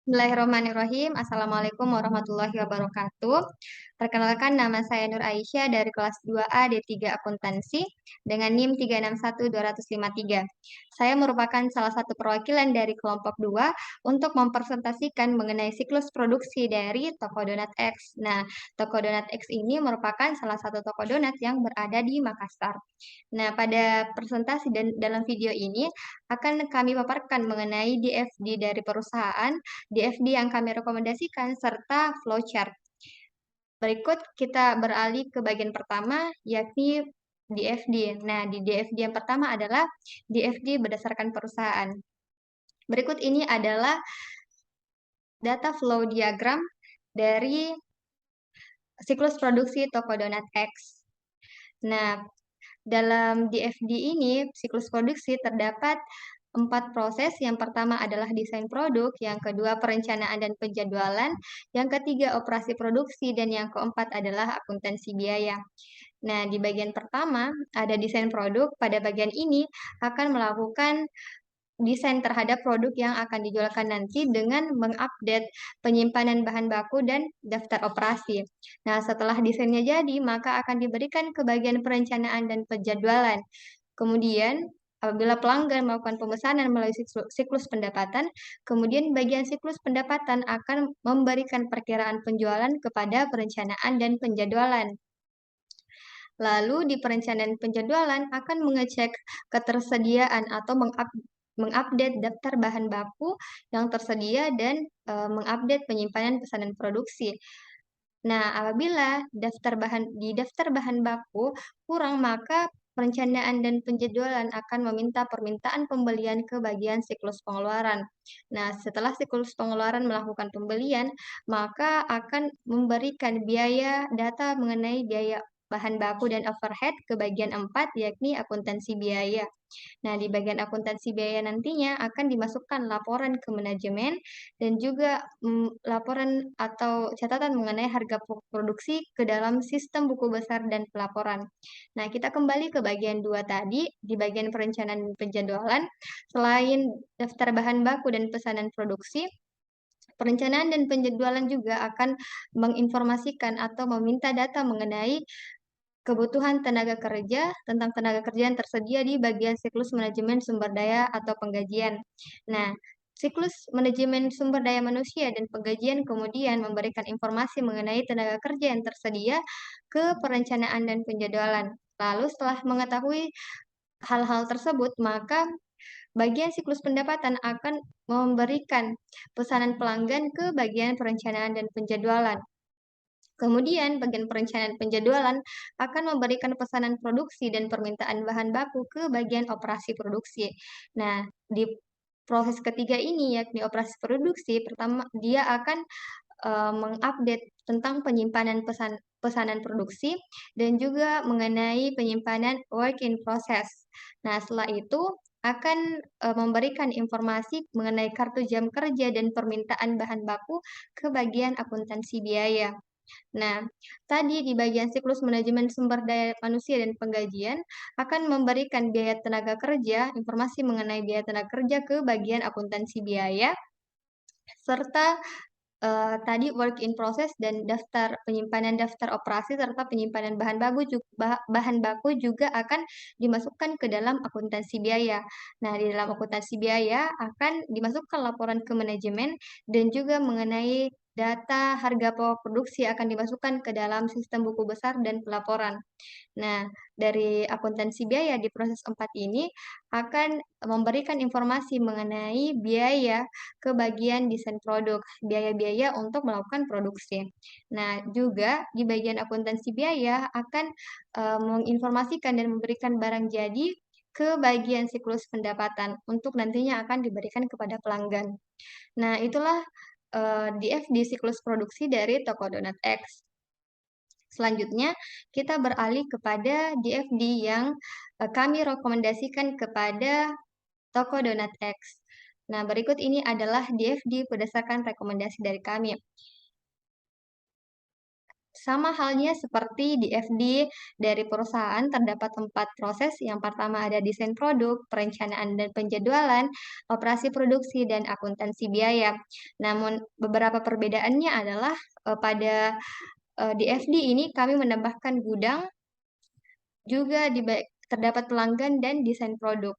Bismillahirrahmanirrahim. Assalamualaikum warahmatullahi wabarakatuh. Perkenalkan, nama saya Nur Aisyah dari kelas 2A D3 Akuntansi dengan NIM 3612053. Saya merupakan salah satu perwakilan dari kelompok 2 untuk mempresentasikan mengenai siklus produksi dari toko donat X. Nah, toko donat X ini merupakan salah satu toko donat yang berada di Makassar. Nah, pada presentasi dan dalam video ini akan kami paparkan mengenai DFD dari perusahaan, DFD yang kami rekomendasikan, serta flowchart. Berikut kita beralih ke bagian pertama, yakni DFD. Nah, di DFD yang pertama adalah DFD berdasarkan perusahaan. Berikut ini adalah data flow diagram dari siklus produksi toko donat X. Nah, dalam DFD ini, siklus produksi terdapat 4 proses. Yang pertama adalah desain produk, yang kedua perencanaan dan penjadwalan, yang ketiga operasi produksi, dan yang keempat adalah akuntansi biaya. Nah, di bagian pertama ada desain produk. Pada bagian ini akan melakukan desain terhadap produk yang akan dijualkan nanti dengan mengupdate penyimpanan bahan baku dan daftar operasi. Nah, setelah desainnya jadi, maka akan diberikan ke bagian perencanaan dan penjadwalan. Kemudian, apabila pelanggan melakukan pemesanan melalui siklus pendapatan, kemudian bagian siklus pendapatan akan memberikan perkiraan penjualan kepada perencanaan dan penjadwalan. Lalu di perencanaan penjadwalan akan mengecek ketersediaan atau mengupdate daftar bahan baku yang tersedia dan mengupdate penyimpanan pesanan produksi. Nah, apabila di daftar bahan baku kurang, maka perencanaan dan penjadwalan akan meminta permintaan pembelian ke bagian siklus pengeluaran. Nah, setelah siklus pengeluaran melakukan pembelian, maka akan memberikan biaya data mengenai biaya bahan baku dan overhead ke bagian 4, yakni akuntansi biaya. Nah, di bagian akuntansi biaya nantinya akan dimasukkan laporan ke manajemen dan juga laporan atau catatan mengenai harga produksi ke dalam sistem buku besar dan pelaporan. Nah, kita kembali ke bagian 2 tadi, di bagian perencanaan dan penjadwalan, selain daftar bahan baku dan pesanan produksi, perencanaan dan penjadwalan juga akan menginformasikan atau meminta data mengenai kebutuhan tenaga kerja, tentang tenaga kerja yang tersedia di bagian siklus manajemen sumber daya atau penggajian. Nah, siklus manajemen sumber daya manusia dan penggajian kemudian memberikan informasi mengenai tenaga kerja yang tersedia ke perencanaan dan penjadwalan. Lalu setelah mengetahui hal-hal tersebut, maka bagian siklus pendapatan akan memberikan pesanan pelanggan ke bagian perencanaan dan penjadwalan. Kemudian, bagian perencanaan penjadwalan akan memberikan pesanan produksi dan permintaan bahan baku ke bagian operasi produksi. Nah, di proses ketiga ini, yakni operasi produksi, pertama dia akan mengupdate tentang penyimpanan pesanan produksi dan juga mengenai penyimpanan work in process. Nah, setelah itu akan memberikan informasi mengenai kartu jam kerja dan permintaan bahan baku ke bagian akuntansi biaya. Nah, tadi di bagian siklus manajemen sumber daya manusia dan penggajian akan memberikan biaya tenaga kerja, informasi mengenai biaya tenaga kerja ke bagian akuntansi biaya, serta tadi work in process dan penyimpanan daftar operasi serta penyimpanan bahan baku juga akan dimasukkan ke dalam akuntansi biaya. Nah, di dalam akuntansi biaya akan dimasukkan laporan ke manajemen dan juga mengenai data harga pokok produksi akan dimasukkan ke dalam sistem buku besar dan pelaporan. Nah, dari akuntansi biaya di proses 4 ini akan memberikan informasi mengenai biaya ke bagian desain produk, biaya-biaya untuk melakukan produksi. Nah, juga di bagian akuntansi biaya akan menginformasikan dan memberikan barang jadi ke bagian siklus pendapatan untuk nantinya akan diberikan kepada pelanggan. Nah, itulah DFD siklus produksi dari toko donat X. Selanjutnya, kita beralih kepada DFD yang kami rekomendasikan kepada toko donat X. Nah, berikut ini adalah DFD berdasarkan rekomendasi dari kami. Sama halnya seperti di FD dari perusahaan terdapat 4 proses. Yang pertama ada desain produk, perencanaan dan penjadwalan, operasi produksi, dan akuntansi biaya. Namun beberapa perbedaannya adalah pada di FD ini kami menambahkan gudang, juga terdapat pelanggan dan desain produk.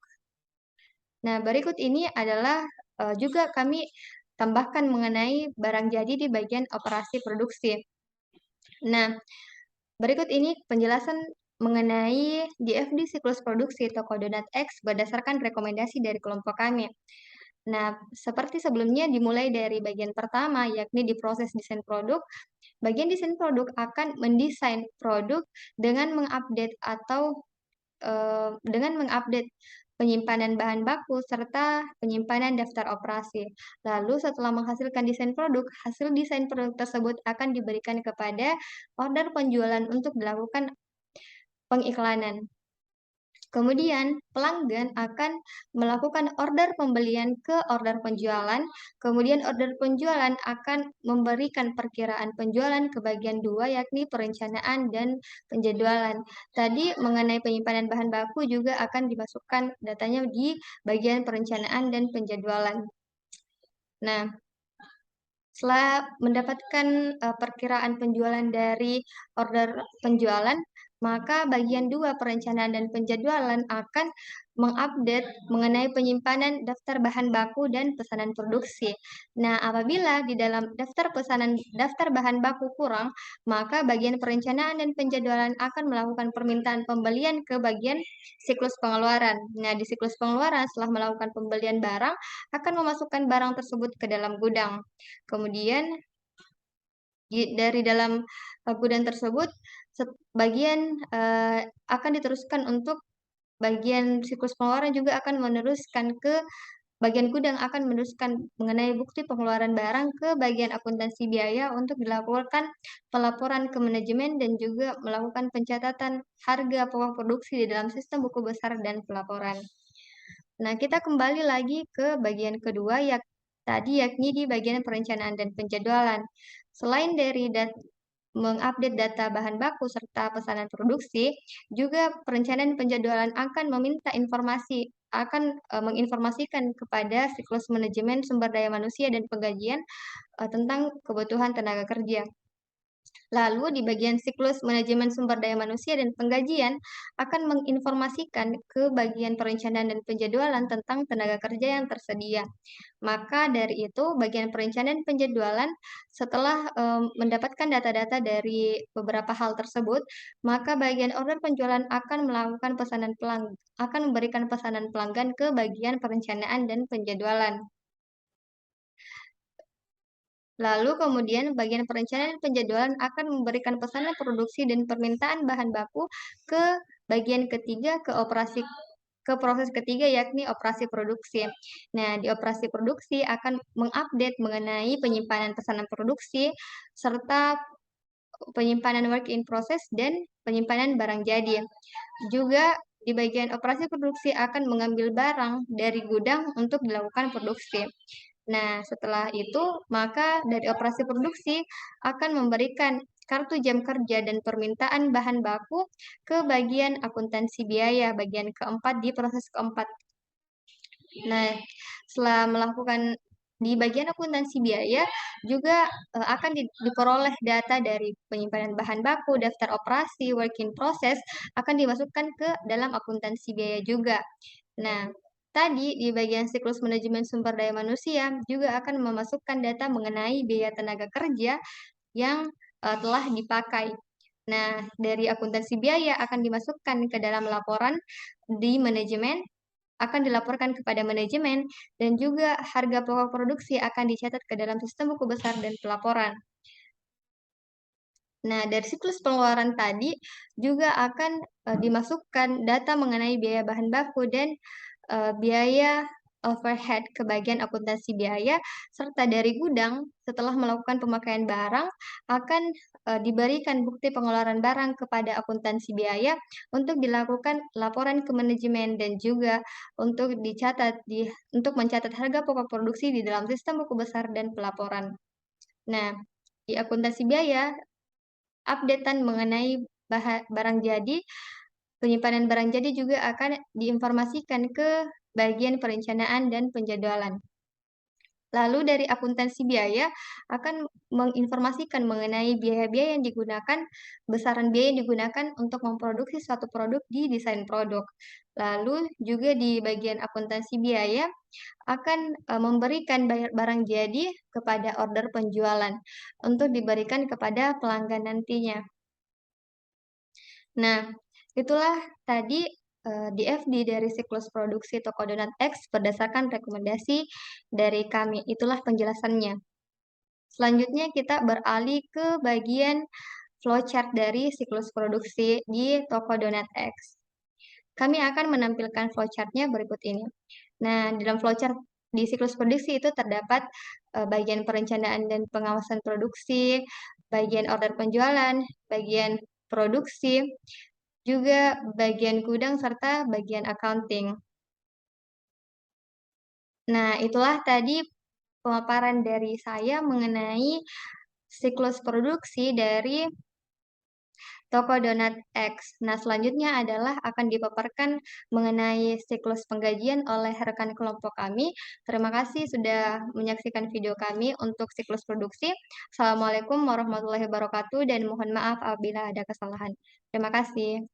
Nah, berikut ini adalah juga kami tambahkan mengenai barang jadi di bagian operasi produksi. Nah, berikut ini penjelasan mengenai DFD siklus produksi toko donat X berdasarkan rekomendasi dari kelompok kami. Nah, seperti sebelumnya dimulai dari bagian pertama, yakni di proses desain produk. Bagian desain produk akan mendesain produk dengan mengupdate dengan mengupdate penyimpanan bahan baku serta penyimpanan daftar operasi. Lalu setelah menghasilkan desain produk, hasil desain produk tersebut akan diberikan kepada order penjualan untuk dilakukan pengiklanan. Kemudian, pelanggan akan melakukan order pembelian ke order penjualan. Kemudian, order penjualan akan memberikan perkiraan penjualan ke bagian 2, yakni perencanaan dan penjadwalan. Tadi mengenai penyimpanan bahan baku juga akan dimasukkan datanya di bagian perencanaan dan penjadwalan. Nah, setelah mendapatkan perkiraan penjualan dari order penjualan, maka bagian 2 perencanaan dan penjadwalan akan mengupdate mengenai penyimpanan daftar bahan baku dan pesanan produksi. Nah, apabila di dalam daftar bahan baku kurang, maka bagian perencanaan dan penjadwalan akan melakukan permintaan pembelian ke bagian siklus pengeluaran. Nah, di siklus pengeluaran setelah melakukan pembelian barang akan memasukkan barang tersebut ke dalam gudang. Kemudian dari dalam gudang tersebut bagian akan diteruskan untuk bagian siklus pengeluaran juga akan meneruskan ke bagian gudang akan meneruskan mengenai bukti pengeluaran barang ke bagian akuntansi biaya untuk dilakukan pelaporan ke manajemen dan juga melakukan pencatatan harga pokok produksi di dalam sistem buku besar dan pelaporan. Nah, kita kembali lagi ke bagian kedua yakni di bagian perencanaan dan penjadwalan. Selain dari mengupdate data bahan baku serta pesanan produksi, juga perencanaan penjadwalan akan menginformasikan kepada siklus manajemen sumber daya manusia dan penggajian tentang kebutuhan tenaga kerja. Lalu di bagian siklus manajemen sumber daya manusia dan penggajian akan menginformasikan ke bagian perencanaan dan penjadwalan tentang tenaga kerja yang tersedia. Maka dari itu bagian perencanaan penjadwalan setelah mendapatkan data-data dari beberapa hal tersebut, maka bagian order penjualan akan memberikan pesanan pelanggan ke bagian perencanaan dan penjadwalan. Lalu kemudian bagian perencanaan dan penjadwalan akan memberikan pesanan produksi dan permintaan bahan baku ke bagian ketiga ke proses ketiga yakni operasi produksi. Nah, di operasi produksi akan mengupdate mengenai penyimpanan pesanan produksi serta penyimpanan work in process dan penyimpanan barang jadi. Juga di bagian operasi produksi akan mengambil barang dari gudang untuk dilakukan produksi. Nah, setelah itu, maka dari operasi produksi akan memberikan kartu jam kerja dan permintaan bahan baku ke bagian akuntansi biaya, bagian keempat di proses keempat. Nah, setelah melakukan di bagian akuntansi biaya juga akan diperoleh data dari penyimpanan bahan baku, daftar operasi, work in process akan dimasukkan ke dalam akuntansi biaya juga. Nah, tadi di bagian siklus manajemen sumber daya manusia juga akan memasukkan data mengenai biaya tenaga kerja yang telah dipakai. Nah, dari akuntansi biaya akan dimasukkan ke dalam laporan di manajemen, akan dilaporkan kepada manajemen, dan juga harga pokok produksi akan dicatat ke dalam sistem buku besar dan pelaporan. Nah, dari siklus pengeluaran tadi juga akan dimasukkan data mengenai biaya bahan baku dan biaya overhead ke bagian akuntansi biaya, serta dari gudang setelah melakukan pemakaian barang akan diberikan bukti pengeluaran barang kepada akuntansi biaya untuk dilakukan laporan ke manajemen dan juga untuk untuk mencatat harga pokok produksi di dalam sistem buku besar dan pelaporan. Nah, di akuntansi biaya updatean mengenai barang jadi, penyimpanan barang jadi juga akan diinformasikan ke bagian perencanaan dan penjadwalan. Lalu dari akuntansi biaya akan menginformasikan mengenai biaya-biaya yang digunakan, besaran biaya yang digunakan untuk memproduksi suatu produk di desain produk. Lalu juga di bagian akuntansi biaya akan, memberikan barang jadi kepada order penjualan untuk diberikan kepada pelanggan nantinya. Nah, itulah tadi, DFD dari siklus produksi toko donat X berdasarkan rekomendasi dari kami, itulah penjelasannya. Selanjutnya kita beralih ke bagian flowchart dari siklus produksi di toko donat X. Kami akan menampilkan flowchart-nya berikut ini. Nah, dalam flowchart di siklus produksi itu terdapat bagian perencanaan dan pengawasan produksi, bagian order penjualan, bagian produksi, juga bagian gudang serta bagian accounting. Nah, itulah tadi pemaparan dari saya mengenai siklus produksi dari toko donat X. Nah, selanjutnya adalah akan dipaparkan mengenai siklus penggajian oleh rekan kelompok kami. Terima kasih sudah menyaksikan video kami untuk siklus produksi. Assalamualaikum warahmatullahi wabarakatuh dan mohon maaf apabila ada kesalahan. Terima kasih.